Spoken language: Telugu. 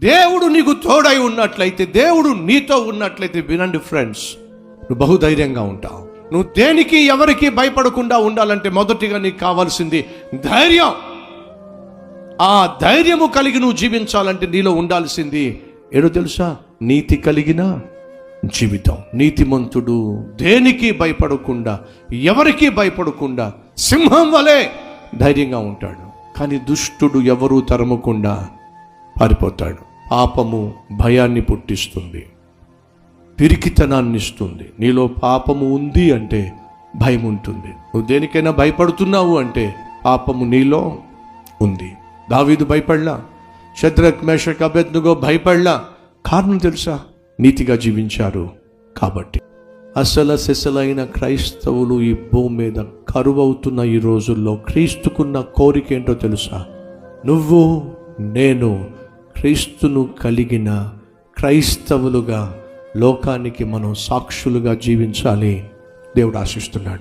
దేవుడు నీకు తోడై ఉన్నట్లయితే, దేవుడు నీతో ఉన్నట్లయితే, వినండి ఫ్రెండ్స్, నువ్వు బహుధైర్యంగా ఉంటావు. నువ్వు దేనికి ఎవరికి భయపడకుండా ఉండాలంటే మొదటిగా నీకు కావాల్సింది ధైర్యం. ఆ ధైర్యము కలిగి నువ్వు జీవించాలంటే నీలో ఉండాల్సింది ఏదో తెలుసా? నీతి కలిగిన జీవితం. నీతిమంతుడు దేనికి భయపడకుండా, ఎవరికి భయపడకుండా సింహం వలె ధైర్యంగా ఉంటాడు. కానీ దుష్టుడు ఎవరూ తరమకుండా పారిపోతాడు. పాపము భయాన్ని పుట్టిస్తుంది, పిరికితనాన్ని ఇస్తుంది. నీలో పాపము ఉంది అంటే భయం ఉంటుంది. నువ్వు దేనికైనా భయపడుతున్నావు అంటే పాపము నీలో ఉంది. దావీదు భయపడలా, షద్రక్ మేషక్ అబేద్నెగో భయపడలా. కారణం తెలుసా? నీతిగా జీవించారు కాబట్టి. అసలు సెసలైన క్రైస్తవులు ఈ భూమి మీద కరువవుతున్న ఈ రోజుల్లో క్రీస్తుకున్న కోరిక ఏంటో తెలుసా? నువ్వు నేను క్రీస్తును కలిగిన క్రైస్తవులుగా లోకానికి మనం సాక్షులుగా జీవించాలి. దేవుడు ఆశిస్తున్నాడు.